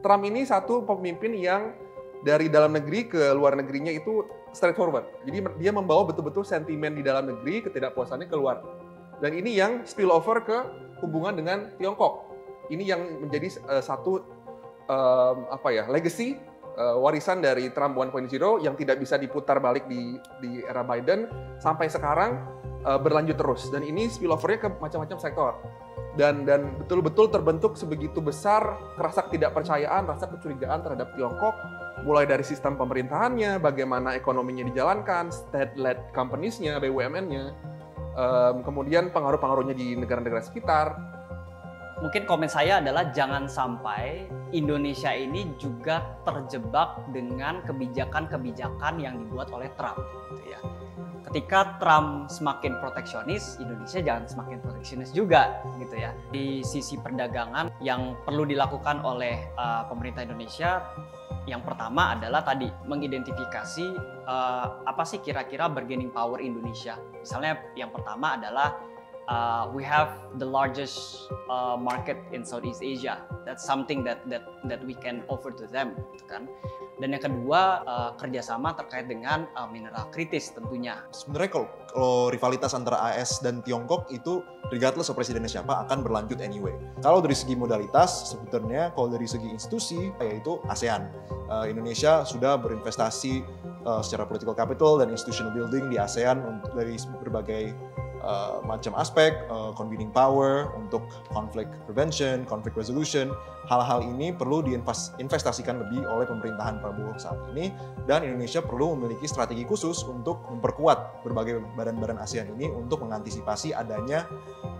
Trump ini satu pemimpin yang dari dalam negeri ke luar negerinya itu straightforward. Jadi dia membawa betul-betul sentimen di dalam negeri, ketidakpuasannya keluar. Dan ini yang spill over ke hubungan dengan Tiongkok. Ini yang menjadi satu legacy, warisan dari Trump 1.0 yang tidak bisa diputar balik di era Biden sampai sekarang berlanjut terus. Dan ini spill over-nya ke macam-macam sektor. Dan betul-betul terbentuk sebegitu besar rasa ketidakpercayaan, rasa kecurigaan terhadap Tiongkok, mulai dari sistem pemerintahannya, bagaimana ekonominya dijalankan, state-led companies-nya, BUMN-nya, kemudian pengaruh-pengaruhnya di negara-negara sekitar. Mungkin komen saya adalah jangan sampai Indonesia ini juga terjebak dengan kebijakan-kebijakan yang dibuat oleh Trump, gitu ya. Ketika Trump semakin proteksionis, Indonesia jangan semakin proteksionis juga, gitu ya. Di sisi perdagangan yang perlu dilakukan oleh pemerintah Indonesia, yang pertama adalah tadi mengidentifikasi apa sih kira-kira bargaining power Indonesia. Misalnya yang pertama adalah we have the largest market in Southeast Asia. That's something that we can offer to them, gitu kan. Dan yang kedua kerjasama terkait dengan mineral kritis tentunya. Sebenarnya kalau rivalitas antara AS dan Tiongkok itu regardless of presidennya siapa akan berlanjut anyway. Kalau dari segi modalitas sebetulnya kalau dari segi institusi yaitu ASEAN. Indonesia sudah berinvestasi secara political capital dan institutional building di ASEAN dari berbagai macam aspek, convening power untuk conflict prevention, conflict resolution. Hal-hal ini perlu diinvestasikan lebih oleh pemerintahan Prabowo saat ini, dan Indonesia perlu memiliki strategi khusus untuk memperkuat berbagai badan-badan ASEAN ini untuk mengantisipasi adanya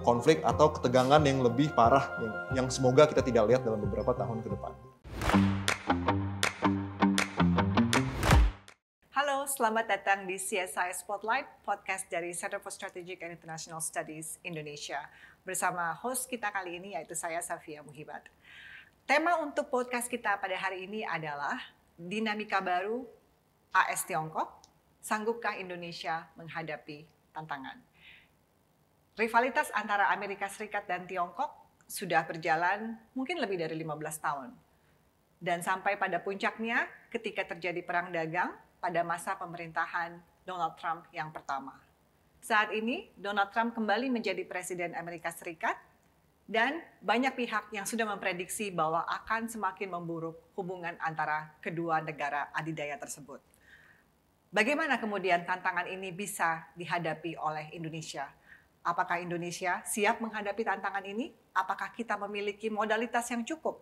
konflik atau ketegangan yang lebih parah yang semoga kita tidak lihat dalam beberapa tahun ke depan. Selamat datang di CSI Spotlight, podcast dari Center for Strategic and International Studies Indonesia. Bersama host kita kali ini yaitu saya, Safia Muhibat. Tema untuk podcast kita pada hari ini adalah dinamika baru AS Tiongkok, sanggupkah Indonesia menghadapi tantangan? Rivalitas antara Amerika Serikat dan Tiongkok sudah berjalan mungkin lebih dari 15 tahun. Dan sampai pada puncaknya ketika terjadi perang dagang pada masa pemerintahan Donald Trump yang pertama. Saat ini, Donald Trump kembali menjadi Presiden Amerika Serikat dan banyak pihak yang sudah memprediksi bahwa akan semakin memburuk hubungan antara kedua negara adidaya tersebut. Bagaimana kemudian tantangan ini bisa dihadapi oleh Indonesia? Apakah Indonesia siap menghadapi tantangan ini? Apakah kita memiliki modalitas yang cukup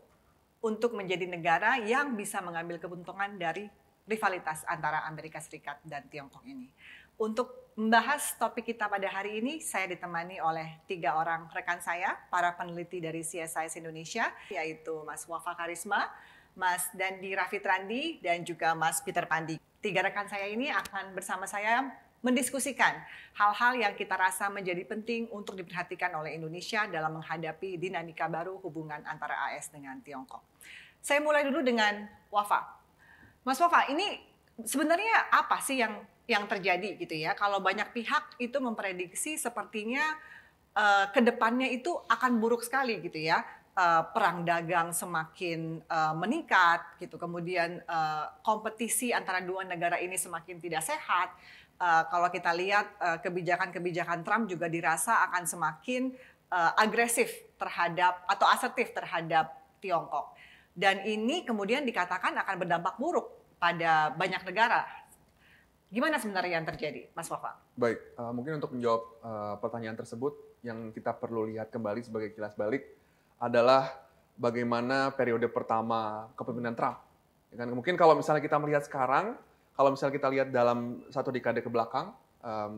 untuk menjadi negara yang bisa mengambil keuntungan dari rivalitas antara Amerika Serikat dan Tiongkok ini? Untuk membahas topik kita pada hari ini, saya ditemani oleh 3 orang rekan saya, para peneliti dari CSIS Indonesia, yaitu Mas Wafa Karisma, Mas Dandi Rafitrandi, dan juga Mas Peter Pandi. 3 rekan saya ini akan bersama saya mendiskusikan hal-hal yang kita rasa menjadi penting untuk diperhatikan oleh Indonesia dalam menghadapi dinamika baru hubungan antara AS dengan Tiongkok. Saya mulai dulu dengan Wafa. Mas Wafa, ini sebenarnya apa sih yang terjadi gitu ya? Kalau banyak pihak itu memprediksi sepertinya ke depannya itu akan buruk sekali gitu ya. Perang dagang semakin meningkat gitu. Kemudian kompetisi antara dua negara ini semakin tidak sehat. Kalau kita lihat kebijakan-kebijakan Trump juga dirasa akan semakin agresif terhadap atau asertif terhadap Tiongkok. Dan ini kemudian dikatakan akan berdampak buruk pada banyak negara. Gimana sebenarnya yang terjadi, Mas Wafa? Baik, mungkin untuk menjawab pertanyaan tersebut, yang kita perlu lihat kembali sebagai kilas balik adalah bagaimana periode pertama kepemimpinan Trump. Ya kan? Mungkin kalau misalnya kita melihat sekarang, kalau misalnya kita lihat dalam 1 dekade ke belakang,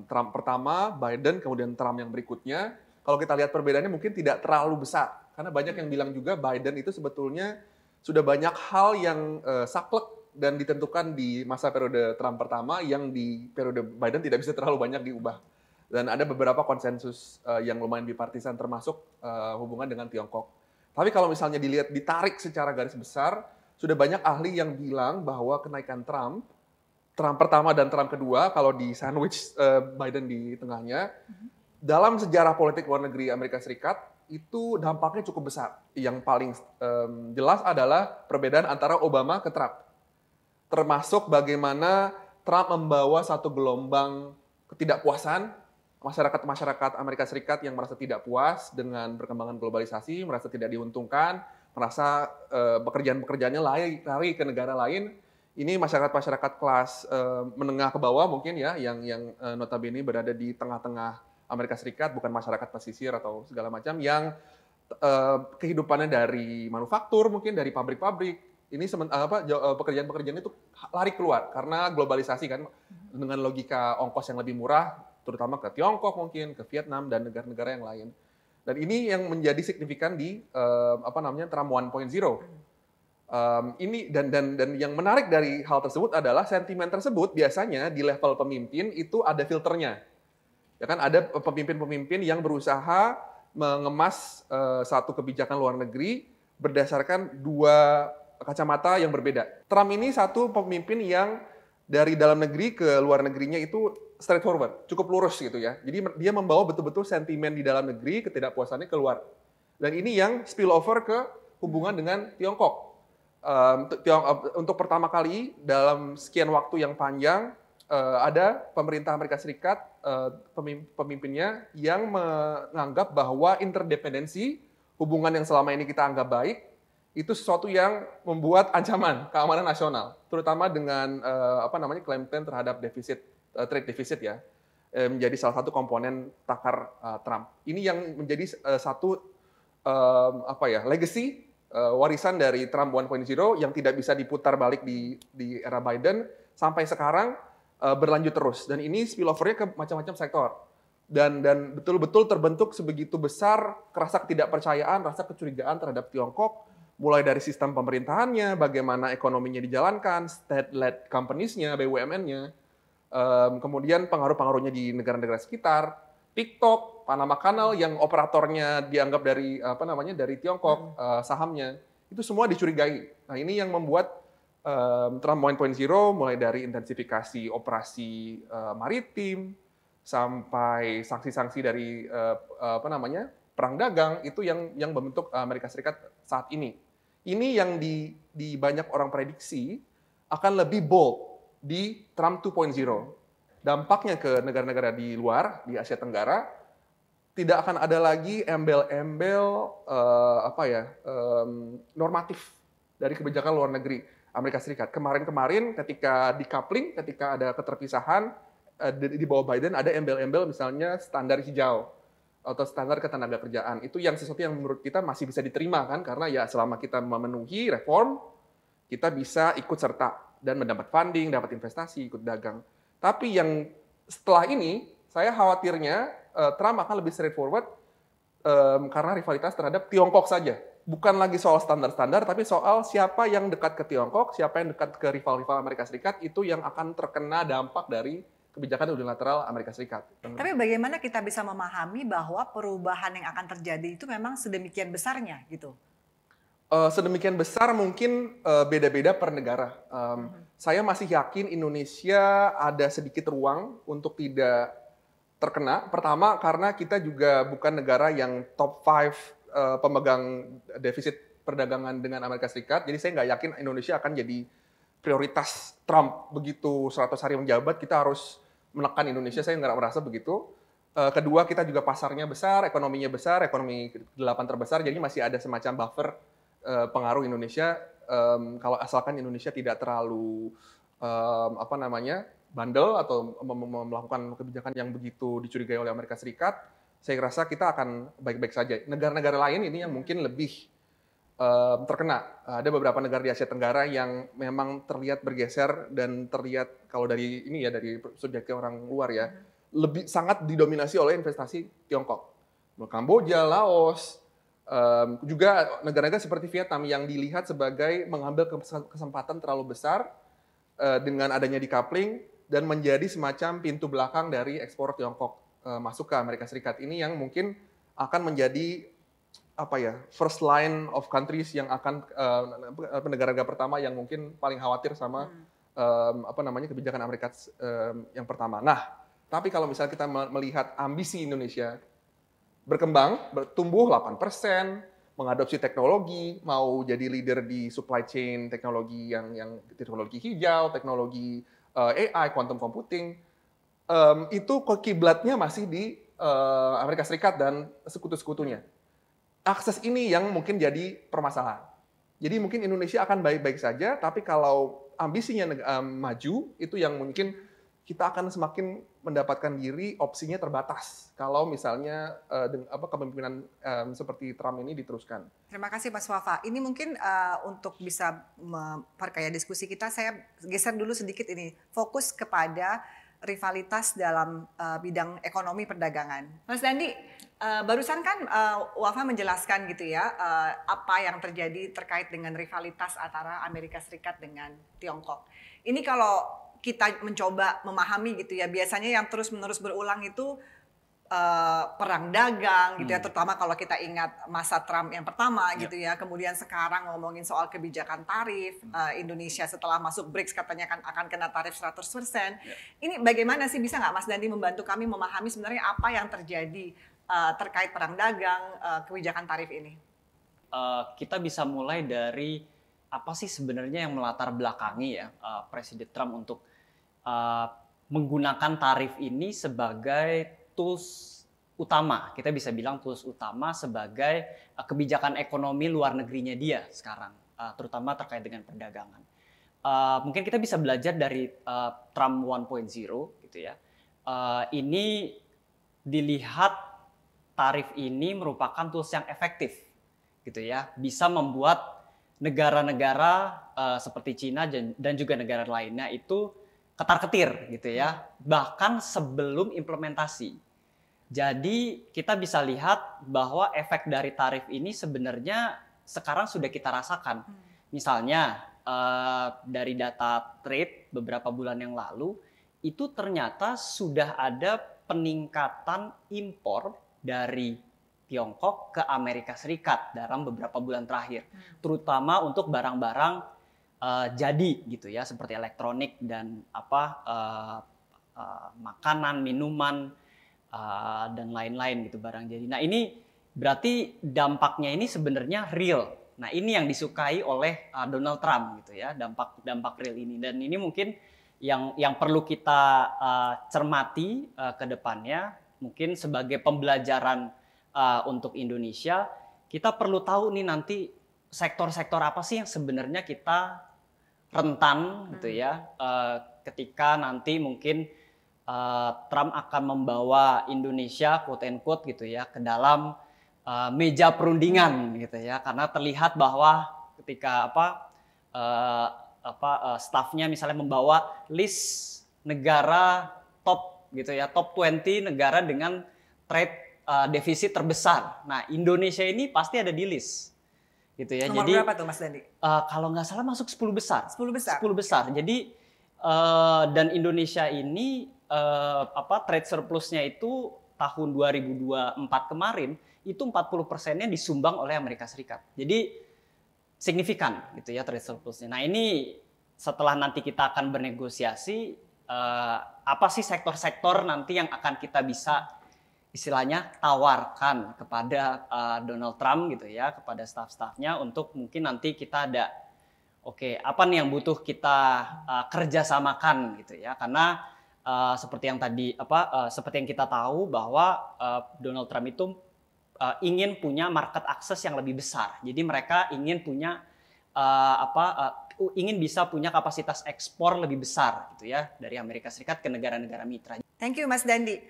Trump pertama, Biden, kemudian Trump yang berikutnya, kalau kita lihat perbedaannya mungkin tidak terlalu besar. Karena banyak yang bilang juga Biden itu sebetulnya sudah banyak hal yang saklek dan ditentukan di masa periode Trump pertama yang di periode Biden tidak bisa terlalu banyak diubah. Dan ada beberapa konsensus yang lumayan bipartisan termasuk hubungan dengan Tiongkok. Tapi kalau misalnya ditarik secara garis besar, sudah banyak ahli yang bilang bahwa kenaikan Trump pertama dan Trump kedua, kalau di sandwich Biden di tengahnya, dalam sejarah politik luar negeri Amerika Serikat, itu dampaknya cukup besar. Yang paling jelas adalah perbedaan antara Obama ke Trump. Termasuk bagaimana Trump membawa satu gelombang ketidakpuasan masyarakat Amerika Serikat yang merasa tidak puas dengan perkembangan globalisasi, merasa tidak diuntungkan, merasa pekerjaan-pekerjaannya lari ke negara lain. Ini masyarakat kelas menengah ke bawah mungkin ya, yang notabene berada di tengah-tengah Amerika Serikat, bukan masyarakat pesisir atau segala macam, yang kehidupannya dari manufaktur mungkin, dari pabrik-pabrik. Ini pekerjaan-pekerjaan itu lari keluar karena globalisasi kan, dengan logika ongkos yang lebih murah, terutama ke Tiongkok mungkin, ke Vietnam dan negara-negara yang lain. Dan ini yang menjadi signifikan di Trump 1.0. Ini dan yang menarik dari hal tersebut adalah sentimen tersebut biasanya di level pemimpin itu ada filternya. Ya kan, ada pemimpin-pemimpin yang berusaha mengemas satu kebijakan luar negeri berdasarkan dua kacamata yang berbeda. Trump ini satu pemimpin yang dari dalam negeri ke luar negerinya itu straightforward, cukup lurus gitu ya. Jadi dia membawa betul-betul sentimen di dalam negeri, ketidakpuasannya keluar. Dan ini yang spill over ke hubungan dengan Tiongkok. Untuk pertama kali dalam sekian waktu yang panjang ada pemerintah Amerika Serikat, pemimpinnya yang menganggap bahwa interdependensi, hubungan yang selama ini kita anggap baik, itu sesuatu yang membuat ancaman keamanan nasional, terutama dengan klaim-klaim terhadap trade deficit ya, menjadi salah satu komponen takar Trump. Ini yang menjadi satu legacy, warisan dari Trump 1.0 yang tidak bisa diputar balik di era Biden sampai sekarang berlanjut terus. Dan ini spillover-nya ke macam-macam sektor. Dan betul-betul terbentuk sebegitu besar rasa ketidakpercayaan, rasa kecurigaan terhadap Tiongkok, mulai dari sistem pemerintahannya, bagaimana ekonominya dijalankan, state-led companies-nya, BUMN-nya, kemudian pengaruh-pengaruhnya di negara-negara sekitar, TikTok, Panama Canal yang operatornya dianggap dari Tiongkok, sahamnya, itu semua dicurigai. Nah, ini yang membuat Trump 1.0 mulai dari intensifikasi operasi maritim sampai sanksi-sanksi dari perang dagang itu yang membentuk Amerika Serikat saat ini. Ini yang di banyak orang prediksi akan lebih bold di Trump 2.0. Dampaknya ke negara-negara di luar, di Asia Tenggara, tidak akan ada lagi embel-embel normatif dari kebijakan luar negeri Amerika Serikat. Kemarin-kemarin ketika decoupling, ketika ada keterpisahan di bawah Biden, ada embel-embel misalnya standar hijau atau standar ketenaga kerjaan. Itu yang sesuatu yang menurut kita masih bisa diterima kan, karena ya selama kita memenuhi reform, kita bisa ikut serta dan mendapat funding, dapat investasi, ikut dagang. Tapi yang setelah ini, saya khawatirnya Trump akan lebih straightforward karena rivalitas terhadap Tiongkok saja. Bukan lagi soal standar-standar, tapi soal siapa yang dekat ke Tiongkok, siapa yang dekat ke rival-rival Amerika Serikat, itu yang akan terkena dampak dari kebijakan unilateral Amerika Serikat. Tapi bagaimana kita bisa memahami bahwa perubahan yang akan terjadi itu memang sedemikian besarnya gitu? Sedemikian besar mungkin beda-beda per negara. Saya masih yakin Indonesia ada sedikit ruang untuk tidak terkena. Pertama karena kita juga bukan negara yang top 5 pemegang defisit perdagangan dengan Amerika Serikat. Jadi saya nggak yakin Indonesia akan jadi prioritas Trump. Begitu 100 hari menjabat kita harus menekan Indonesia, saya nggak merasa begitu. Kedua kita juga pasarnya besar, ekonominya besar, ekonomi 8 terbesar, jadi masih ada semacam buffer pengaruh Indonesia kalau asalkan Indonesia tidak terlalu bandel atau melakukan kebijakan yang begitu dicurigai oleh Amerika Serikat. Saya rasa kita akan baik-baik saja. Negara-negara lain ini yang mungkin lebih terkena. Ada beberapa negara di Asia Tenggara yang memang terlihat bergeser dan terlihat kalau dari ini ya, dari subjektif orang luar ya, lebih sangat didominasi oleh investasi Tiongkok. Kamboja, Laos, juga negara-negara seperti Vietnam yang dilihat sebagai mengambil kesempatan terlalu besar dengan adanya decoupling dan menjadi semacam pintu belakang dari ekspor Tiongkok masuk ke Amerika Serikat. Ini yang mungkin akan menjadi first line of countries yang akan negara-negara pertama yang mungkin paling khawatir sama kebijakan Amerika yang pertama. Nah, tapi kalau misalnya kita melihat ambisi Indonesia berkembang, bertumbuh 8%, mengadopsi teknologi, mau jadi leader di supply chain teknologi yang teknologi hijau, teknologi AI, quantum computing, itu kiblatnya masih di Amerika Serikat dan sekutu-sekutunya. Akses ini yang mungkin jadi permasalahan. Jadi mungkin Indonesia akan baik-baik saja, tapi kalau ambisinya maju, itu yang mungkin kita akan semakin mendapatkan diri opsinya terbatas kalau misalnya kepemimpinan seperti Trump ini diteruskan. Terima kasih Mas Wafa. Ini mungkin untuk bisa memperkaya diskusi kita, saya geser dulu sedikit ini. Fokus kepada rivalitas dalam bidang ekonomi perdagangan. Mas Dandi, barusan kan Wafa menjelaskan gitu ya, apa yang terjadi terkait dengan rivalitas antara Amerika Serikat dengan Tiongkok. Ini kalau kita mencoba memahami gitu ya, biasanya yang terus-menerus berulang itu perang dagang gitu ya, terutama kalau kita ingat masa Trump yang pertama gitu ya, kemudian sekarang ngomongin soal kebijakan tarif, Indonesia setelah masuk BRICS katanya akan kena tarif 100%. Ini bagaimana sih, bisa nggak Mas Dandi membantu kami memahami sebenarnya apa yang terjadi terkait perang dagang, kebijakan tarif ini? Kita bisa mulai dari apa sih sebenarnya yang melatar belakangi ya Presiden Trump untuk menggunakan tarif ini sebagai tools utama, kita bisa bilang tools utama sebagai kebijakan ekonomi luar negerinya dia sekarang, terutama terkait dengan perdagangan. Mungkin kita bisa belajar dari Trump 1.0 gitu ya. Ini dilihat tarif ini merupakan tools yang efektif gitu ya, bisa membuat negara-negara seperti Cina dan juga negara lainnya itu ketar-ketir gitu ya, bahkan sebelum implementasi. Jadi kita bisa lihat bahwa efek dari tarif ini sebenarnya sekarang sudah kita rasakan. Misalnya dari data trade beberapa bulan yang lalu, itu ternyata sudah ada peningkatan impor dari Tiongkok ke Amerika Serikat dalam beberapa bulan terakhir, terutama untuk barang-barang jadi gitu ya, seperti elektronik dan makanan, minuman dan lain-lain gitu, barang jadi. Nah ini berarti dampaknya ini sebenarnya real. Nah ini yang disukai oleh Donald Trump gitu ya, dampak real ini. Dan ini mungkin yang perlu kita cermati ke depannya, mungkin sebagai pembelajaran untuk Indonesia. Kita perlu tahu nih nanti sektor-sektor apa sih yang sebenarnya kita rentan gitu ya, ketika nanti mungkin Trump akan membawa Indonesia quote and quote gitu ya ke dalam meja perundingan gitu ya, karena terlihat bahwa ketika stafnya misalnya membawa list negara top gitu ya, top 20 negara dengan trade defisit terbesar. Nah Indonesia ini pasti ada di list gitu ya. Nomor jadi berapa tuh Mas Dandi? Kalau nggak salah masuk 10 besar. 10 besar. 10 besar. Jadi dan Indonesia ini trade surplusnya itu tahun 2024 kemarin itu 40%-nya disumbang oleh Amerika Serikat. Jadi signifikan gitu ya trade surplusnya. Nah ini setelah nanti kita akan bernegosiasi, apa sih sektor-sektor nanti yang akan kita bisa istilahnya tawarkan kepada Donald Trump gitu ya, kepada staf-stafnya untuk mungkin nanti kita ada apa nih yang butuh kita kerjasamakan gitu ya, karena seperti yang tadi seperti yang kita tahu bahwa Donald Trump itu ingin punya market access yang lebih besar, jadi mereka ingin punya ingin bisa punya kapasitas ekspor lebih besar gitu ya dari Amerika Serikat ke negara-negara mitra. Thank you Mas Dandi.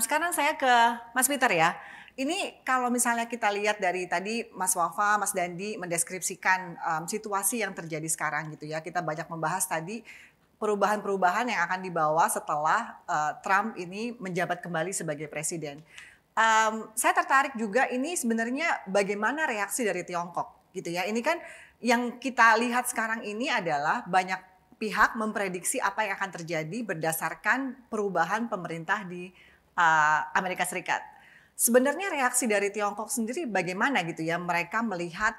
Sekarang saya ke Mas Peter ya. Ini kalau misalnya kita lihat dari tadi Mas Wafa, Mas Dandi mendeskripsikan situasi yang terjadi sekarang gitu ya. Kita banyak membahas tadi perubahan-perubahan yang akan dibawa setelah Trump ini menjabat kembali sebagai presiden. Saya tertarik juga ini sebenarnya bagaimana reaksi dari Tiongkok gitu ya. Ini kan yang kita lihat sekarang ini adalah banyak pihak memprediksi apa yang akan terjadi berdasarkan perubahan pemerintah di Amerika Serikat. Sebenarnya reaksi dari Tiongkok sendiri bagaimana gitu ya, mereka melihat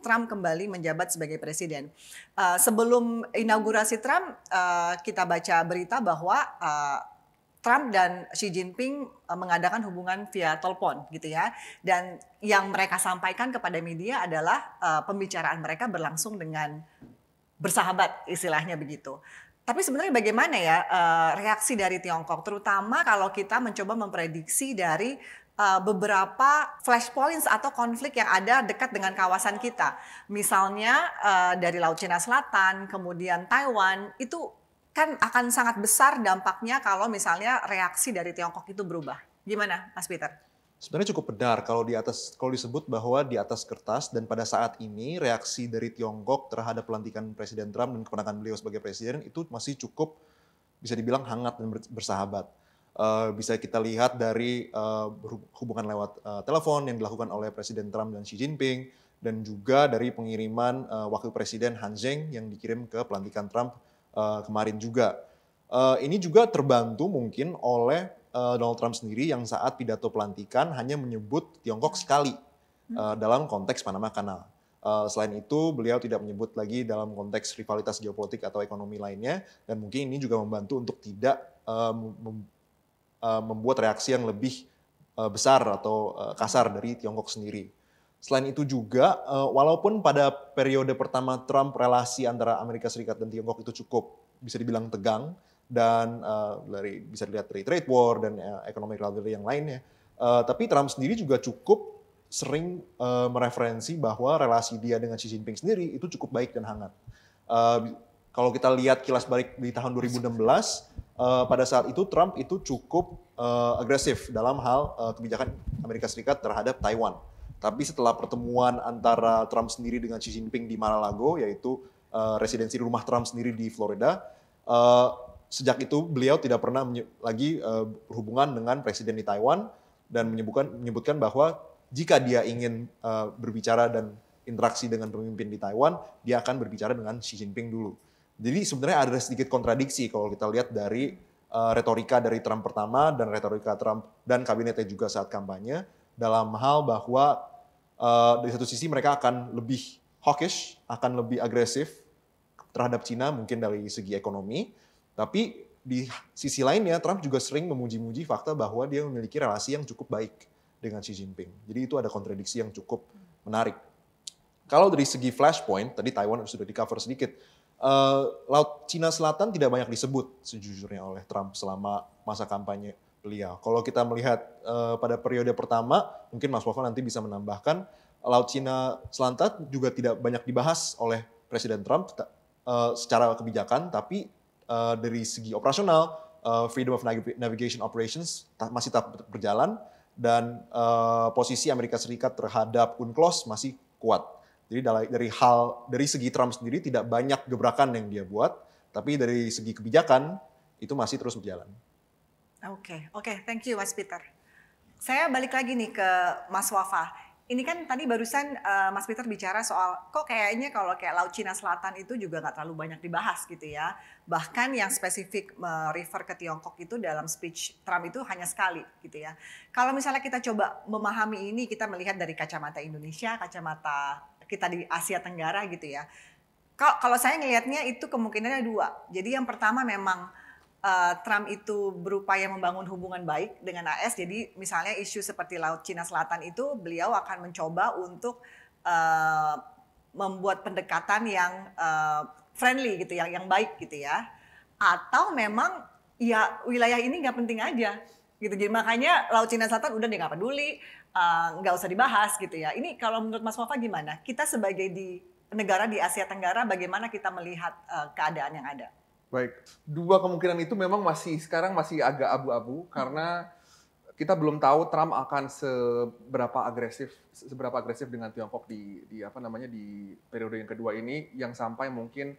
Trump kembali menjabat sebagai presiden. Sebelum inaugurasi Trump, kita baca berita bahwa Trump dan Xi Jinping mengadakan hubungan via telepon gitu ya. Dan yang mereka sampaikan kepada media adalah pembicaraan mereka berlangsung dengan bersahabat, istilahnya begitu. Tapi sebenarnya bagaimana ya reaksi dari Tiongkok, terutama kalau kita mencoba memprediksi dari beberapa flashpoints atau konflik yang ada dekat dengan kawasan kita. Misalnya dari Laut Cina Selatan, kemudian Taiwan, itu kan akan sangat besar dampaknya kalau misalnya reaksi dari Tiongkok itu berubah. Gimana, Mas Peter? Sebenarnya cukup benar kalau disebut bahwa di atas kertas dan pada saat ini reaksi dari Tiongkok terhadap pelantikan Presiden Trump dan kemenangan beliau sebagai presiden itu masih cukup bisa dibilang hangat dan bersahabat. Bisa kita lihat dari hubungan lewat telepon yang dilakukan oleh Presiden Trump dan Xi Jinping, dan juga dari pengiriman Wakil Presiden Han Zheng yang dikirim ke pelantikan Trump kemarin juga. Ini juga terbantu mungkin oleh Donald Trump sendiri yang saat pidato pelantikan hanya menyebut Tiongkok sekali dalam konteks Panama Canal. Selain itu, beliau tidak menyebut lagi dalam konteks rivalitas geopolitik atau ekonomi lainnya, dan mungkin ini juga membantu untuk tidak membuat reaksi yang lebih besar atau kasar dari Tiongkok sendiri. Selain itu juga, walaupun pada periode pertama Trump relasi antara Amerika Serikat dan Tiongkok itu cukup bisa dibilang tegang, dan bisa dilihat dari trade war dan economic rivalry yang lainnya, tapi Trump sendiri juga cukup sering mereferensi bahwa relasi dia dengan Xi Jinping sendiri itu cukup baik dan hangat. Kalau kita lihat kilas balik di tahun 2016, pada saat itu Trump itu cukup agresif dalam hal kebijakan Amerika Serikat terhadap Taiwan. Tapi setelah pertemuan antara Trump sendiri dengan Xi Jinping di Mar-a-Lago, yaitu residensi rumah Trump sendiri di Florida, sejak itu beliau tidak pernah lagi berhubungan dengan presiden di Taiwan, dan menyebutkan bahwa jika dia ingin berbicara dan interaksi dengan pemimpin di Taiwan, dia akan berbicara dengan Xi Jinping dulu. Jadi sebenarnya ada sedikit kontradiksi kalau kita lihat dari retorika dari Trump pertama dan retorika Trump dan kabinetnya juga saat kampanye, dalam hal bahwa dari satu sisi mereka akan lebih hawkish, akan lebih agresif terhadap Cina mungkin dari segi ekonomi, tapi di sisi lainnya Trump juga sering memuji-muji fakta bahwa dia memiliki relasi yang cukup baik dengan Xi Jinping. Jadi itu ada kontradiksi yang cukup menarik. Kalau dari segi flashpoint, tadi Taiwan sudah di-cover sedikit, Laut Cina Selatan tidak banyak disebut sejujurnya oleh Trump selama masa kampanye beliau. Kalau kita melihat pada periode pertama, mungkin Mas Wafa nanti bisa menambahkan, Laut Cina Selatan juga tidak banyak dibahas oleh Presiden Trump secara kebijakan, tapi dari segi operasional, freedom of navigation operations masih tetap berjalan, dan posisi Amerika Serikat terhadap UNCLOS masih kuat. Jadi dari segi Trump sendiri tidak banyak gebrakan yang dia buat, tapi dari segi kebijakan itu masih terus berjalan. Oke, thank you Mas Peter. Saya balik lagi nih ke Mas Wafa. Ini kan tadi barusan Mas Peter bicara soal kok kayaknya kalau kayak Laut Cina Selatan itu juga nggak terlalu banyak dibahas gitu ya. Bahkan yang spesifik refer ke Tiongkok itu dalam speech Trump itu hanya sekali gitu ya. Kalau misalnya kita coba memahami ini, kita melihat dari kacamata Indonesia, kacamata kita di Asia Tenggara gitu ya. Kalau saya ngelihatnya itu kemungkinannya dua. Jadi yang pertama memang Trump itu berupaya membangun hubungan baik dengan AS. Jadi misalnya isu seperti Laut Cina Selatan itu beliau akan mencoba untuk membuat pendekatan yang friendly gitu, yang baik gitu ya. Atau memang ya wilayah ini nggak penting aja gitu. Jadi makanya Laut Cina Selatan udah dia nggak peduli, nggak usah dibahas gitu ya. Ini kalau menurut Mas Wafa gimana? Kita sebagai di negara di Asia Tenggara bagaimana kita melihat keadaan yang ada? Baik, dua kemungkinan itu memang sekarang masih agak abu-abu karena kita belum tahu Trump akan seberapa agresif dengan Tiongkok di periode yang kedua ini, yang sampai mungkin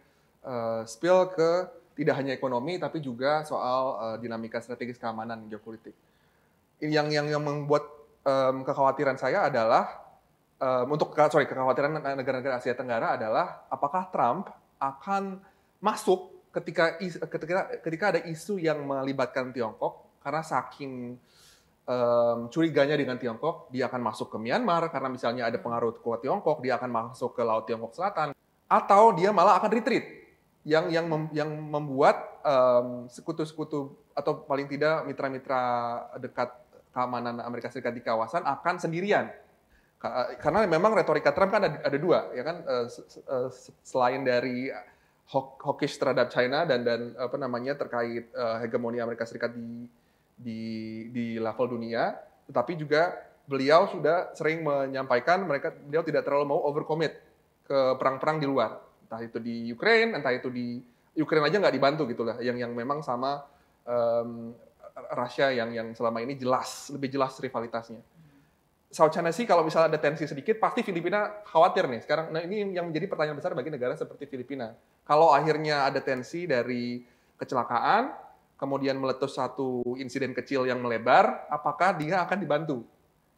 spill ke tidak hanya ekonomi tapi juga soal dinamika strategis keamanan geopolitik. Yang membuat kekhawatiran saya adalah kekhawatiran negara-negara Asia Tenggara adalah apakah Trump akan masuk ketika ada isu yang melibatkan Tiongkok, karena saking curiganya dengan Tiongkok, dia akan masuk ke Myanmar karena misalnya ada pengaruh kuat Tiongkok, dia akan masuk ke Laut Tiongkok Selatan, atau dia malah akan retreat yang membuat sekutu-sekutu atau paling tidak mitra-mitra dekat keamanan Amerika Serikat di kawasan akan sendirian. Karena memang retorika Trump kan ada dua, ya kan, selain dari hawkish terhadap China dan apa namanya terkait hegemoni Amerika Serikat di level dunia, tetapi juga beliau sudah sering menyampaikan beliau tidak terlalu mau overcommit ke perang-perang di luar, entah itu di Ukraine, entah itu di Ukraine aja nggak dibantu gitulah, yang memang sama Rusia yang selama ini lebih jelas rivalitasnya. South China Sea kalau misalnya ada tensi sedikit, pasti Filipina khawatir nih. Sekarang, nah ini yang menjadi pertanyaan besar bagi negara seperti Filipina. Kalau akhirnya ada tensi dari kecelakaan, kemudian meletus satu insiden kecil yang melebar, apakah dia akan dibantu?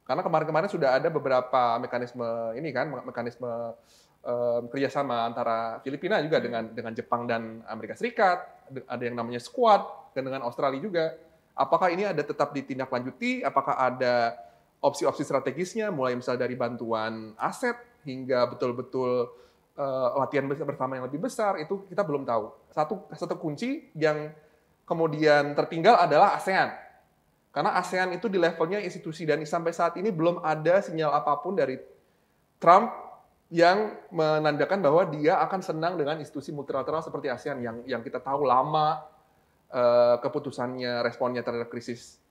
Karena kemarin-kemarin sudah ada beberapa mekanisme kerjasama antara Filipina juga dengan Jepang dan Amerika Serikat, ada yang namanya Squad, dan dengan Australia juga. Apakah ini ada tetap ditindaklanjuti? Apakah ada opsi-opsi strategisnya, mulai misalnya dari bantuan aset hingga betul-betul latihan bersama yang lebih besar, itu kita belum tahu. Satu kunci yang kemudian tertinggal adalah ASEAN. Karena ASEAN itu di levelnya institusi, dan sampai saat ini belum ada sinyal apapun dari Trump yang menandakan bahwa dia akan senang dengan institusi multilateral seperti ASEAN yang kita tahu lama keputusannya, responnya terhadap krisis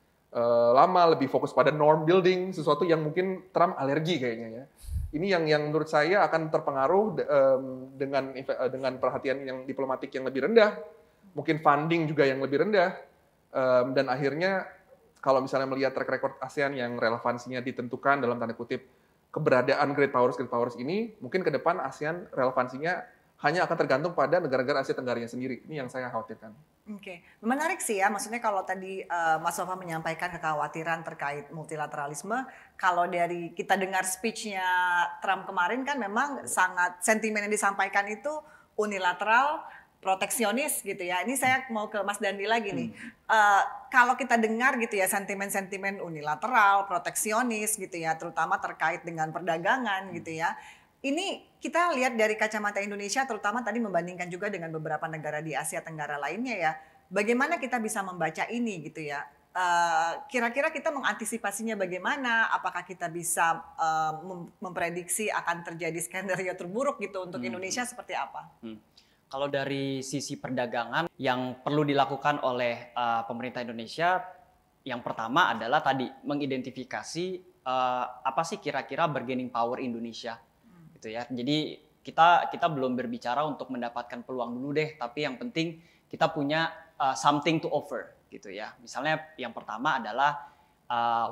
lama, lebih fokus pada norm building, sesuatu yang mungkin Trump alergi kayaknya ya. Ini yang menurut saya akan terpengaruh dengan perhatian yang diplomatik yang lebih rendah, mungkin funding juga yang lebih rendah, dan akhirnya kalau misalnya melihat track record ASEAN yang relevansinya ditentukan dalam tanda kutip keberadaan great powers ini, mungkin ke depan ASEAN relevansinya hanya akan tergantung pada negara-negara Asia Tenggara sendiri. Ini yang saya khawatirkan. Oke, menarik sih ya. Maksudnya kalau tadi Mas Wafa menyampaikan kekhawatiran terkait multilateralisme, kalau dari kita dengar speech-nya Trump kemarin kan memang sangat sentimen yang disampaikan itu unilateral, proteksionis gitu ya. Ini saya mau ke Mas Dandi lagi nih. Kalau kita dengar gitu ya sentimen-sentimen unilateral, proteksionis gitu ya, terutama terkait dengan perdagangan gitu ya. Ini kita lihat dari kacamata Indonesia, terutama tadi membandingkan juga dengan beberapa negara di Asia Tenggara lainnya ya. Bagaimana kita bisa membaca ini gitu ya? Kira-kira kita mengantisipasinya bagaimana? Apakah kita bisa memprediksi akan terjadi skenario terburuk gitu untuk Indonesia seperti apa? Kalau dari sisi perdagangan yang perlu dilakukan oleh pemerintah Indonesia, yang pertama adalah tadi mengidentifikasi apa sih kira-kira bargaining power Indonesia. Ya. Jadi kita belum berbicara untuk mendapatkan peluang dulu deh, tapi yang penting kita punya something to offer gitu ya. Misalnya yang pertama adalah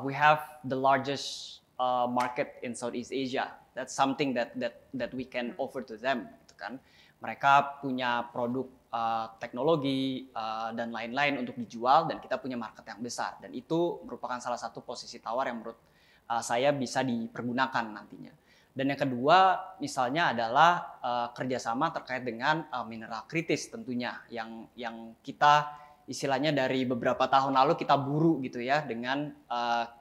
we have the largest market in Southeast Asia. That's something that we can offer to them gitu kan. Mereka punya produk teknologi dan lain-lain untuk dijual, dan kita punya market yang besar, dan itu merupakan salah satu posisi tawar yang menurut saya bisa dipergunakan nantinya. Dan yang kedua misalnya adalah kerjasama terkait dengan mineral kritis tentunya yang kita istilahnya dari beberapa tahun lalu kita buru gitu ya dengan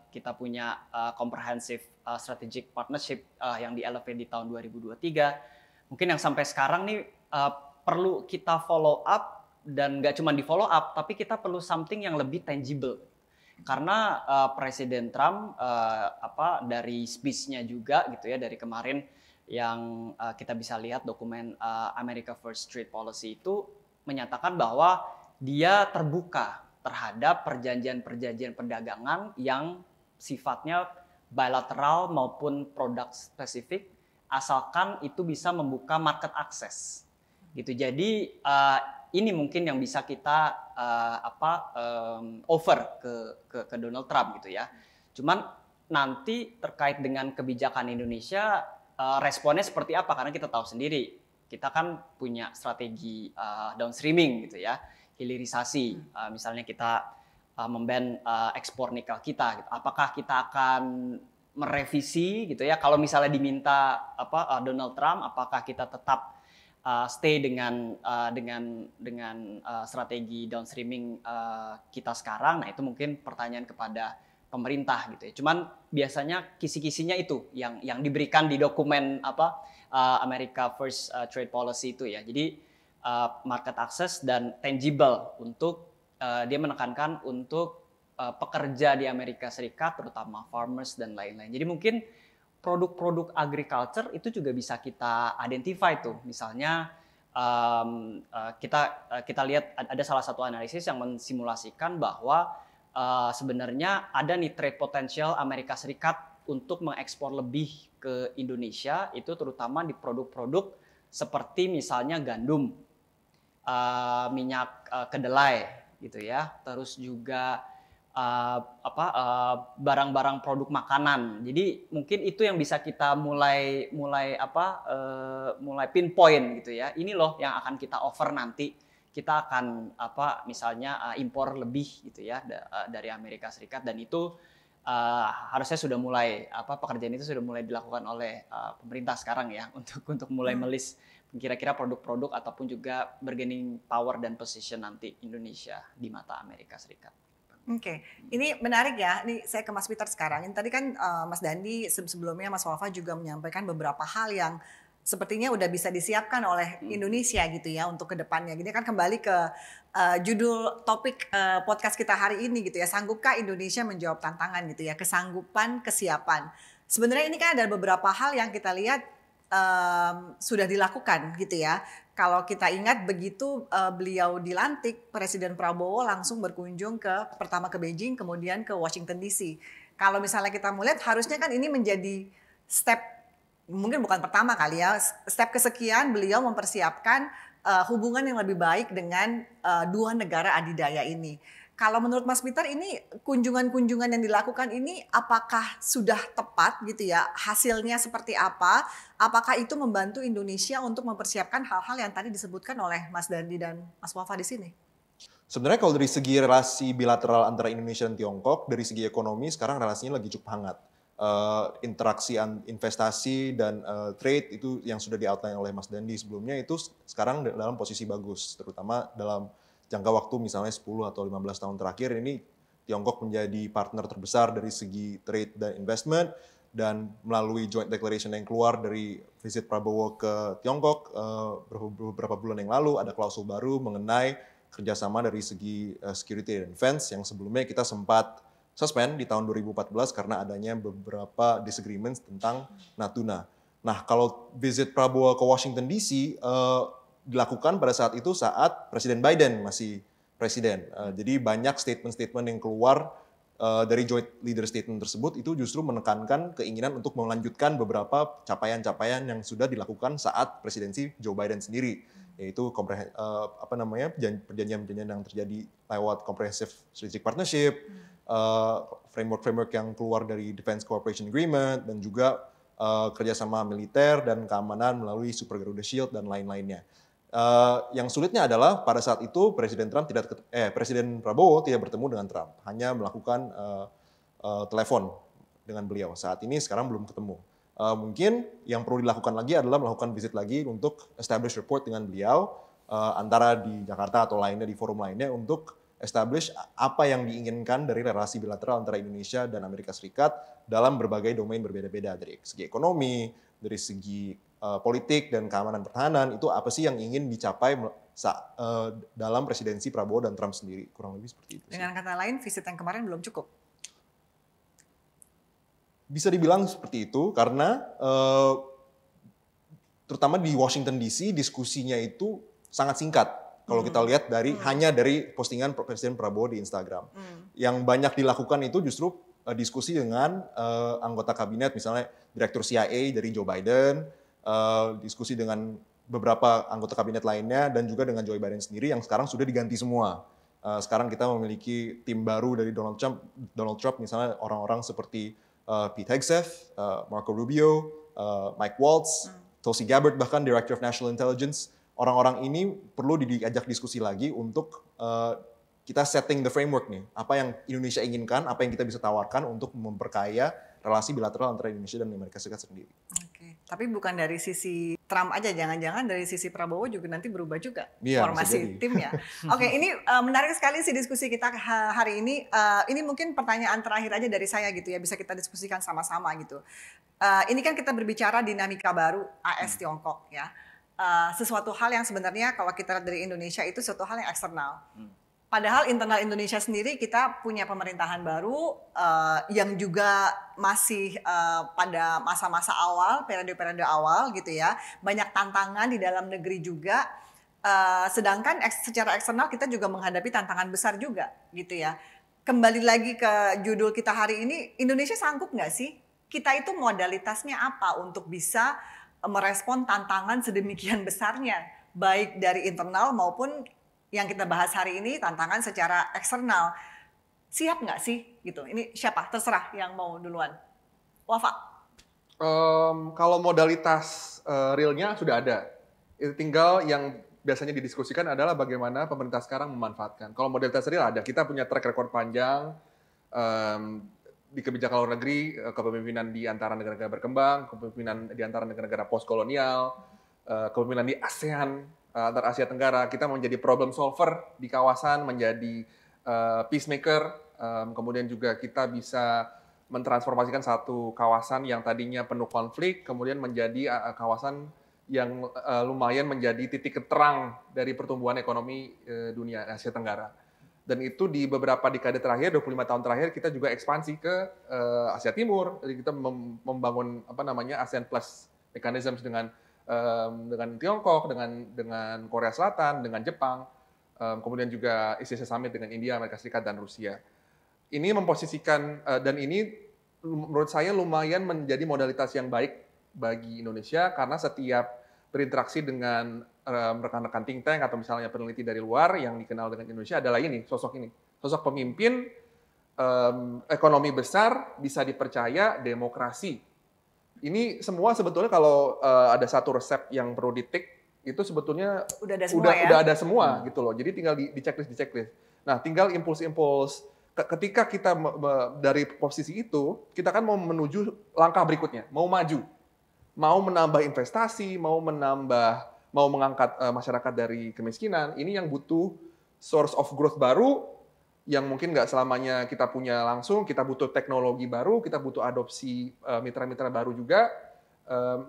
kita punya comprehensive strategic partnership yang di-elevate di tahun 2023. Mungkin yang sampai sekarang nih perlu kita follow up, dan nggak cuma di follow up tapi kita perlu something yang lebih tangible. Karena Presiden Trump dari speech-nya juga gitu ya dari kemarin yang kita bisa lihat dokumen America First Trade Policy itu menyatakan bahwa dia terbuka terhadap perjanjian-perjanjian perdagangan yang sifatnya bilateral maupun produk spesifik, asalkan itu bisa membuka market access gitu. Jadi ini mungkin yang bisa kita offer ke Donald Trump gitu ya. Cuman nanti terkait dengan kebijakan Indonesia responnya seperti apa, karena kita tahu sendiri kita kan punya strategi downstreaming gitu ya, hilirisasi. Misalnya kita memban ekspor nikel kita gitu. Apakah kita akan merevisi gitu ya kalau misalnya diminta Donald Trump, apakah kita tetap stay dengan strategi downstreaming kita sekarang? Nah itu mungkin pertanyaan kepada pemerintah gitu ya. Cuman biasanya kisi-kisinya itu yang diberikan di dokumen America First Trade Policy itu ya. Jadi market access dan tangible untuk dia menekankan untuk pekerja di Amerika Serikat, terutama farmers dan lain-lain. Jadi mungkin produk-produk agriculture itu juga bisa kita identify tuh, misalnya kita lihat ada salah satu analisis yang mensimulasikan bahwa sebenarnya ada nih trade potential Amerika Serikat untuk mengekspor lebih ke Indonesia, itu terutama di produk-produk seperti misalnya gandum, minyak kedelai gitu ya, terus juga barang-barang produk makanan. Jadi mungkin itu yang bisa kita mulai pinpoint gitu ya. Ini loh yang akan kita offer nanti. Kita akan misalnya impor lebih gitu ya dari Amerika Serikat, dan itu harusnya sudah mulai pekerjaan itu sudah mulai dilakukan oleh pemerintah sekarang ya untuk mulai melis kira-kira produk-produk ataupun juga bargaining power dan position nanti Indonesia di mata Amerika Serikat. Oke, ini menarik ya. Ini saya ke Mas Peter sekarang. Ini tadi kan Mas Dandi sebelumnya Mas Wafa juga menyampaikan beberapa hal yang sepertinya udah bisa disiapkan oleh Indonesia gitu ya untuk kedepannya. Gini kan kembali ke judul topik podcast kita hari ini gitu ya. Sanggupkah Indonesia menjawab tantangan gitu ya? Kesanggupan, kesiapan. Sebenarnya ini kan ada beberapa hal yang kita lihat sudah dilakukan gitu ya. Kalau kita ingat begitu beliau dilantik, Presiden Prabowo langsung berkunjung pertama ke Beijing, kemudian ke Washington DC. Kalau misalnya kita melihat harusnya kan ini menjadi step, mungkin bukan pertama kali ya, step kesekian beliau mempersiapkan hubungan yang lebih baik dengan dua negara adidaya ini. Kalau menurut Mas Peter ini kunjungan-kunjungan yang dilakukan ini apakah sudah tepat gitu ya? Hasilnya seperti apa? Apakah itu membantu Indonesia untuk mempersiapkan hal-hal yang tadi disebutkan oleh Mas Dandi dan Mas Wafa di sini? Sebenarnya kalau dari segi relasi bilateral antara Indonesia dan Tiongkok, dari segi ekonomi sekarang relasinya lagi cukup hangat. Interaksi investasi dan trade itu yang sudah di-outline oleh Mas Dandi sebelumnya itu sekarang dalam posisi bagus, terutama dalam jangka waktu misalnya 10 atau 15 tahun terakhir ini Tiongkok menjadi partner terbesar dari segi trade dan investment, dan melalui joint declaration yang keluar dari visit Prabowo ke Tiongkok beberapa bulan yang lalu ada klausul baru mengenai kerjasama dari segi security and defense yang sebelumnya kita sempat suspend di tahun 2014 karena adanya beberapa disagreements tentang Natuna. Nah, kalau visit Prabowo ke Washington DC dilakukan pada saat itu saat Presiden Biden masih presiden. Jadi banyak statement-statement yang keluar dari joint leader statement tersebut itu justru menekankan keinginan untuk melanjutkan beberapa capaian-capaian yang sudah dilakukan saat presidensi Joe Biden sendiri, yaitu perjanjian-perjanjian yang terjadi lewat Comprehensive Strategic Partnership, framework yang keluar dari Defense Cooperation Agreement, dan juga kerjasama militer dan keamanan melalui Super Garuda Shield dan lain-lainnya. Yang sulitnya adalah pada saat itu Presiden Prabowo tidak bertemu dengan Trump, hanya melakukan telepon dengan beliau. Saat ini sekarang belum ketemu. Mungkin yang perlu dilakukan lagi adalah melakukan visit lagi untuk establish rapport dengan beliau antara di Jakarta atau lainnya di forum lainnya untuk establish apa yang diinginkan dari relasi bilateral antara Indonesia dan Amerika Serikat dalam berbagai domain berbeda-beda, dari segi ekonomi, dari segi politik dan keamanan pertahanan. Itu apa sih yang ingin dicapai dalam presidensi Prabowo dan Trump sendiri, kurang lebih seperti itu. Dengan kata lain, visit yang kemarin belum cukup? Bisa dibilang seperti itu karena terutama di Washington DC diskusinya itu sangat singkat. Kalau kita lihat hanya dari postingan Presiden Prabowo di Instagram. Yang banyak dilakukan itu justru diskusi dengan anggota kabinet, misalnya Direktur CIA dari Joe Biden, diskusi dengan beberapa anggota kabinet lainnya, dan juga dengan Joe Biden sendiri yang sekarang sudah diganti semua. Sekarang kita memiliki tim baru dari Donald Trump, misalnya orang-orang seperti Pete Hegseth, Marco Rubio, Mike Waltz, Tulsi Gabbard, bahkan Director of National Intelligence. Orang-orang ini perlu diajak diskusi lagi untuk kita setting the framework nih. Apa yang Indonesia inginkan, apa yang kita bisa tawarkan untuk memperkaya relasi bilateral antara Indonesia dan Amerika Serikat sendiri. Oke, tapi bukan dari sisi Trump aja, jangan-jangan dari sisi Prabowo juga nanti berubah juga formasi timnya. Oke, ini menarik sekali sih diskusi kita hari ini. Ini mungkin pertanyaan terakhir aja dari saya gitu ya, bisa kita diskusikan sama-sama gitu. Ini kan kita berbicara dinamika baru AS Tiongkok ya. sesuatu hal yang sebenarnya kalau kita lihat dari Indonesia itu suatu hal yang eksternal. Padahal internal Indonesia sendiri kita punya pemerintahan baru yang juga masih pada masa-masa awal, periode-periode awal gitu ya. Banyak tantangan di dalam negeri juga. Sedangkan secara eksternal kita juga menghadapi tantangan besar juga gitu ya. Kembali lagi ke judul kita hari ini, Indonesia sanggup nggak sih? Kita itu modalitasnya apa untuk bisa merespon tantangan sedemikian besarnya, baik dari internal maupun yang kita bahas hari ini tantangan secara eksternal. Siap nggak sih gitu? Ini siapa? Terserah yang mau duluan. Wafa. Kalau modalitas realnya sudah ada. Itu tinggal yang biasanya didiskusikan adalah bagaimana pemerintah sekarang memanfaatkan. Kalau modalitas real ada, kita punya track record panjang di kebijakan luar negeri, kepemimpinan di antara negara-negara berkembang, kepemimpinan di antara negara-negara post-kolonial, kepemimpinan di ASEAN, antar Asia Tenggara, kita menjadi problem solver di kawasan, menjadi peacemaker, kemudian juga kita bisa mentransformasikan satu kawasan yang tadinya penuh konflik, kemudian menjadi kawasan yang lumayan menjadi titik terang dari pertumbuhan ekonomi dunia Asia Tenggara. Dan itu di beberapa dekade terakhir, 25 tahun terakhir, kita juga ekspansi ke Asia Timur. Jadi kita membangun ASEAN Plus mechanisms dengan Tiongkok, dengan Korea Selatan, dengan Jepang, kemudian juga ICC Summit dengan India, Amerika Serikat, dan Rusia. Ini memposisikan, dan ini menurut saya lumayan menjadi modalitas yang baik bagi Indonesia, karena setiap berinteraksi dengan rekan-rekan think tank atau misalnya peneliti dari luar yang dikenal dengan Indonesia adalah sosok pemimpin, ekonomi besar, bisa dipercaya, demokrasi. Ini semua sebetulnya kalau ada satu resep yang perlu ditik, itu sebetulnya udah ada semua gitu loh. Jadi tinggal di checklist. Nah, tinggal impuls-impuls. Ketika kita dari posisi itu, kita kan mau menuju langkah berikutnya, mau maju, mau menambah investasi, mau mengangkat masyarakat dari kemiskinan. Ini yang butuh source of growth baru, yang mungkin nggak selamanya kita punya langsung. Kita butuh teknologi baru, kita butuh adopsi mitra-mitra baru juga,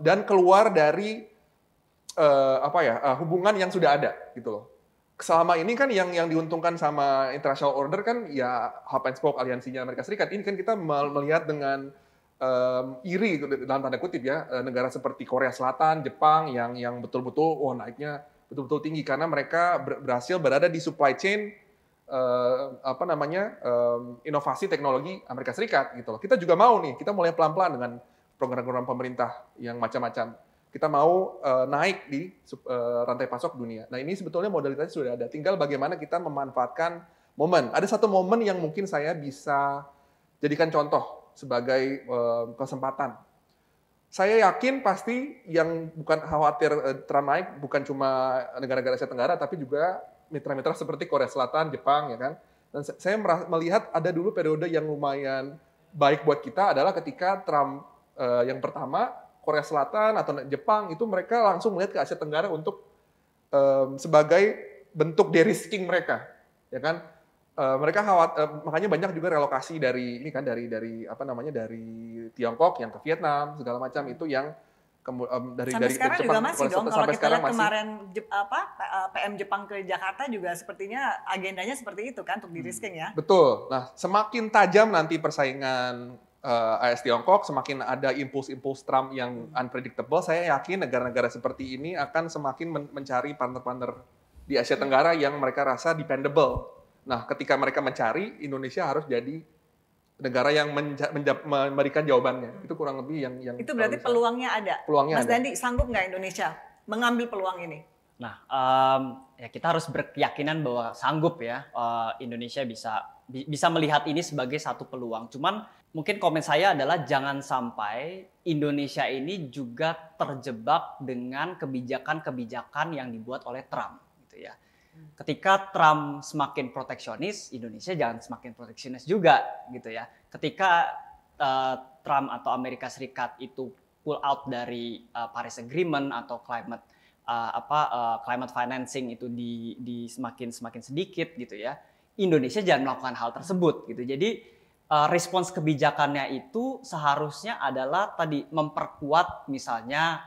dan keluar dari hubungan yang sudah ada gitu loh. Selama ini kan yang diuntungkan sama international order kan ya hub and spoke aliansinya Amerika Serikat. Ini kan kita melihat dengan iri dalam tanda kutip ya, negara seperti Korea Selatan, Jepang yang betul-betul naiknya betul-betul tinggi karena mereka berhasil berada di supply chain inovasi teknologi Amerika Serikat gitu loh. Kita juga mau nih, kita mulai pelan-pelan dengan program-program pemerintah yang macam-macam. Kita mau naik di rantai pasok dunia. Nah, ini sebetulnya modalitasnya sudah ada. Tinggal bagaimana kita memanfaatkan momen. Ada satu momen yang mungkin saya bisa jadikan contoh sebagai kesempatan. Saya yakin pasti yang bukan khawatir Trump naik bukan cuma negara-negara Asia Tenggara, tapi juga mitra-mitra seperti Korea Selatan, Jepang, ya kan. Dan saya melihat ada dulu periode yang lumayan baik buat kita adalah ketika Trump yang pertama, Korea Selatan atau Jepang itu mereka langsung melihat ke Asia Tenggara untuk sebagai bentuk de-risking mereka, ya kan. Mereka makanya banyak juga relokasi dari Tiongkok yang ke Vietnam segala macam itu yang dari sekarang Jepang juga masih dong kalau kita lihat masih. Kemarin PM Jepang ke Jakarta juga sepertinya agendanya seperti itu kan untuk de-risking ya. Betul. Nah, semakin tajam nanti persaingan AS Tiongkok, semakin ada impuls-impuls Trump yang unpredictable, saya yakin negara-negara seperti ini akan semakin mencari partner-partner di Asia Tenggara yang mereka rasa dependable. Nah, ketika mereka mencari, Indonesia harus jadi negara yang memberikan jawabannya. Itu kurang lebih yang itu berarti peluangnya ada. Mas Dandi, sanggup nggak Indonesia mengambil peluang ini? Nah, ya kita harus berkeyakinan bahwa sanggup ya, Indonesia bisa melihat ini sebagai satu peluang. Cuman mungkin komen saya adalah jangan sampai Indonesia ini juga terjebak dengan kebijakan-kebijakan yang dibuat oleh Trump, gitu ya. Ketika Trump semakin proteksionis, Indonesia jangan semakin proteksionis juga, gitu ya. Ketika Trump atau Amerika Serikat itu pull out dari Paris Agreement atau climate financing itu di semakin sedikit, gitu ya. Indonesia jangan melakukan hal tersebut, gitu. Jadi respons kebijakannya itu seharusnya adalah tadi memperkuat misalnya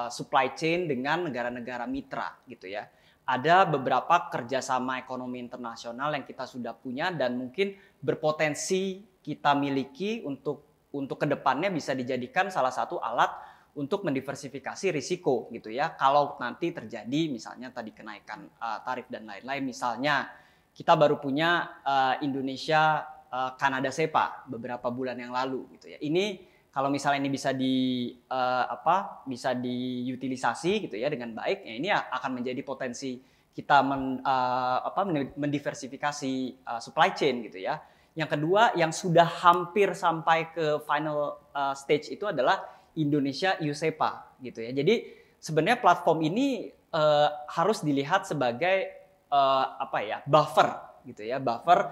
supply chain dengan negara-negara mitra gitu ya. Ada beberapa kerjasama ekonomi internasional yang kita sudah punya dan mungkin berpotensi kita miliki untuk kedepannya bisa dijadikan salah satu alat untuk mendiversifikasi risiko gitu ya. Kalau nanti terjadi misalnya tadi kenaikan tarif dan lain-lain, misalnya kita baru punya Indonesia Kanada SEPA beberapa bulan yang lalu gitu ya. Ini kalau misalnya ini bisa diutilisasi gitu ya dengan baik, ya ini akan menjadi potensi kita mendiversifikasi supply chain gitu ya. Yang kedua yang sudah hampir sampai ke final stage itu adalah Indonesia EU-SEPA gitu ya. Jadi sebenarnya platform ini harus dilihat sebagai buffer gitu ya, buffer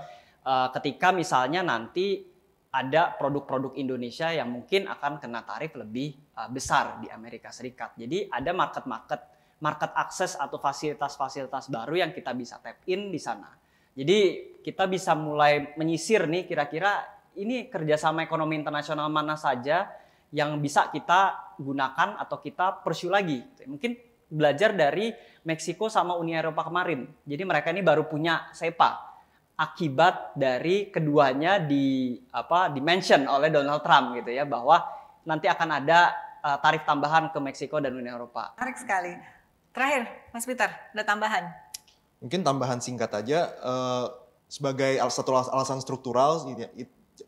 ketika misalnya nanti ada produk-produk Indonesia yang mungkin akan kena tarif lebih besar di Amerika Serikat. Jadi ada market akses atau fasilitas-fasilitas baru yang kita bisa tap in di sana. Jadi kita bisa mulai menyisir nih kira-kira ini kerjasama ekonomi internasional mana saja yang bisa kita gunakan atau kita pursue lagi. Mungkin belajar dari Meksiko sama Uni Eropa kemarin. Jadi mereka ini baru punya SEPA. Akibat dari keduanya di-mention oleh Donald Trump gitu ya, bahwa nanti akan ada tarif tambahan ke Meksiko dan Uni Eropa. Menarik sekali. Terakhir, Mas Peter, ada tambahan? Mungkin tambahan singkat aja, sebagai satu alasan struktural,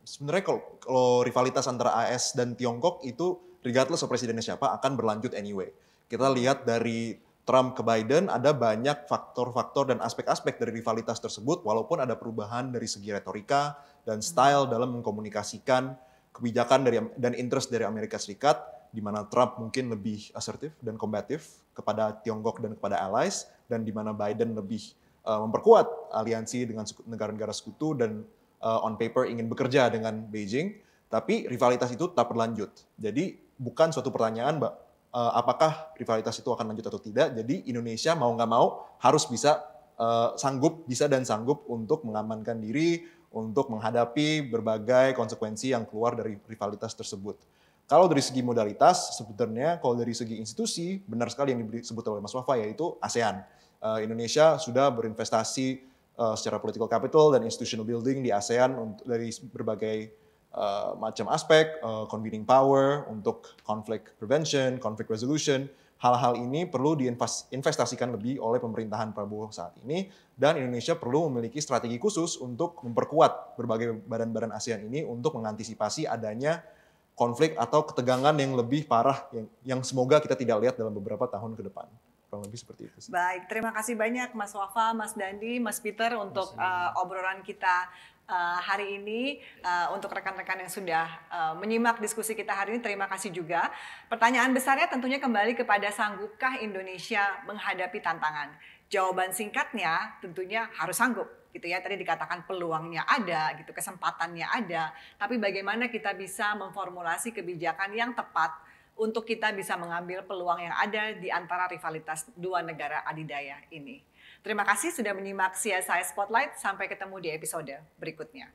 sebenarnya kalau rivalitas antara AS dan Tiongkok itu regardless of presidennya siapa akan berlanjut anyway. Kita lihat dari Trump ke Biden ada banyak faktor-faktor dan aspek-aspek dari rivalitas tersebut walaupun ada perubahan dari segi retorika dan style dalam mengkomunikasikan kebijakan dan interest dari Amerika Serikat, di mana Trump mungkin lebih asertif dan kombatif kepada Tiongkok dan kepada allies, dan di mana Biden lebih memperkuat aliansi dengan negara-negara sekutu dan on paper ingin bekerja dengan Beijing, tapi rivalitas itu tetap berlanjut. Jadi bukan suatu pertanyaan, Mbak, apakah rivalitas itu akan lanjut atau tidak. Jadi Indonesia mau nggak mau harus bisa sanggup untuk mengamankan diri, untuk menghadapi berbagai konsekuensi yang keluar dari rivalitas tersebut. Kalau dari segi modalitas, sebenarnya kalau dari segi institusi, benar sekali yang disebut oleh Mas Wafa, yaitu ASEAN. Indonesia sudah berinvestasi secara political capital dan institutional building di ASEAN dari berbagai macam aspek, convening power untuk conflict prevention, conflict resolution. Hal-hal ini perlu diinvestasikan lebih oleh pemerintahan Prabowo saat ini, dan Indonesia perlu memiliki strategi khusus untuk memperkuat berbagai badan-badan ASEAN ini untuk mengantisipasi adanya konflik atau ketegangan yang lebih parah yang semoga kita tidak lihat dalam beberapa tahun ke depan. Kurang lebih seperti itu. Baik, terima kasih banyak Mas Wafa, Mas Dandi, Mas Peter untuk obrolan kita hari ini. Untuk rekan-rekan yang sudah menyimak diskusi kita hari ini, terima kasih juga. Pertanyaan besarnya tentunya kembali kepada sanggupkah Indonesia menghadapi tantangan? Jawaban singkatnya tentunya harus sanggup gitu ya. Tadi dikatakan peluangnya ada gitu, kesempatannya ada, tapi bagaimana kita bisa memformulasi kebijakan yang tepat untuk kita bisa mengambil peluang yang ada di antara rivalitas dua negara adidaya ini. Terima kasih sudah menyimak CSI Spotlight. Sampai ketemu di episode berikutnya.